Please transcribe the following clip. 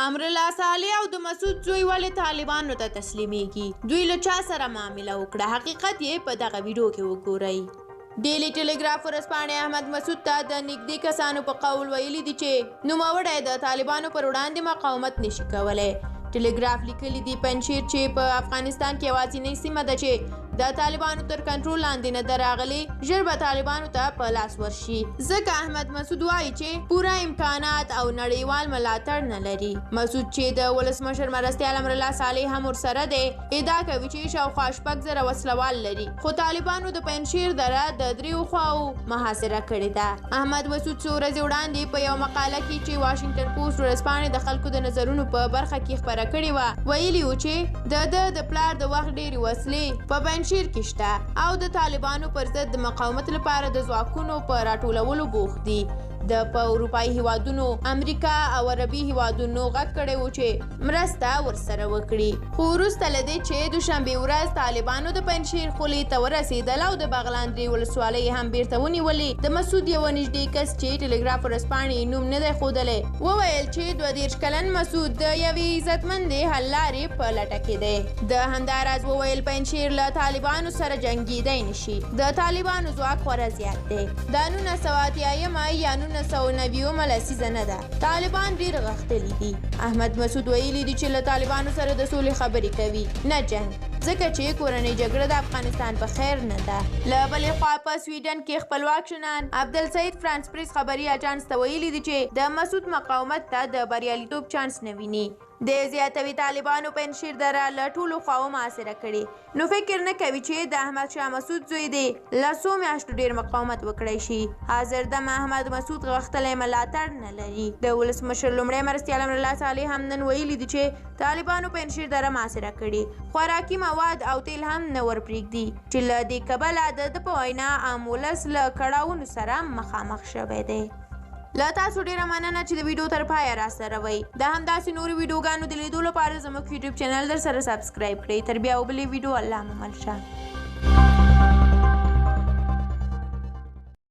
امرالله صالح او د مسعود زوی ولې طالبانو ته تسلیمیږي؟ دوی له چا سره معامله وکړه؟ حقیقت یې په دغه ویډیو کې وګورئ. ډیلی ټیلیګراف ورځپاڼې احمد مسعود ته د نږدې کسانو په قول ویلي دي چې نوموړی د طالبانو پر وړاندې مقاومت نشي کولی. ټیلیګراف لیکلي دي پنجشیر چې په افغانستان کې یوازینۍ سیمه ده چې د طالبانو تر کنټرول لاندې نه ده راغلې، ژر به طالبانو ته په لاس ورشي. ځکه احمد مسعود وایي چې پوره امکانات او نړیوال ملاتړ نه لري. مسعود چې د ولسمشر مرستیال امرالله صالح هم ورسره دی، ادعا کوي چې شاوخوا 6,000 وسلوال لري، خو طالبانو د پنجشیر دره د دریو خواو محاصره کړې ده. احمد مسعود څو ورځې وړاندې په یو مقاله کې چې واشنګټن پوسټ ورځپاڼې د خلکو د نظرونو په برخه کې خپره کړې وه، ویلي و چې د پلار د وخت ډېرې وسلې په پنجشیر کې شته او د طالبانو پر ضد د مقاومت لپاره د ځواکونو په راټولولو بوخت دي. د په اروپایي هیوادونو، امریکا او عربي هیوادونو غږ کړی و چې مرسته ورسره وکړي، خو وروسته له دې چې دوشنبې ورځ طالبانو د پنجشیر خولې ته ورسېدل او د بغلان درې ولسوالۍ هم بیرته ونیولې، د مسعود یو نږدې کس چې ټیلیګراف ورځپاڼې نوم نه دی ښودلی وویل چې 32 کلن مسعود د یوې عزتمندې حل لارې په لټه کې دی. د همداراز وویل پنجشیر له طالبانو سره جنګېدی نشي، د طالبانو ځواک خورا زیات دی. دا 1980 یا 1990 لسیزه نه ده. طالبان ډېر غښتلي دي. احمد مسعود ویلي دي چې له طالبانو سره د سولې خبرې کوي، نه جنګ، ځکه چې کورنۍ جګړه د افغانستان په خیر نه ده. له بلې خوا په سویډن کې خپلواک شنان عبدالسعید فرانس پریس خبري اجانس ته ویلي دي چې د مسعود مقاومت ته د بریالیتوب چانس نه ویني. د زیاتوي طالبانو پنجشیر دره له ټولو خواو محاصره کړي، نو فکر نه کوي چې د احمد شاه مسعود زوی دی له څو میاشتو ډېر مقاومت وکړی شي. حاضر دمه احمد مسعود غښتلی ملاتړ نه لري. د ولسمشر لومړی مرستیال امرالله صالح هم نن ویلي دي چې طالبانو پنجشیر دره محاصره کړي، خوراکي مواد او تیل هم نه ورپرېږدي، چې له دې کبله د په وینا عام ولس له کړاوونو سره مخامخ شوی دی. له تاسو ډیره مننه چې د ویډیو تر پایه راسره وئ. د همداسې نورو ویډیوګانو د لیدو لپاره زموږ یوټیوب چینل در سره سبسکرایب کړئ. تر بیا بلې ویډیو الله مو مل شه.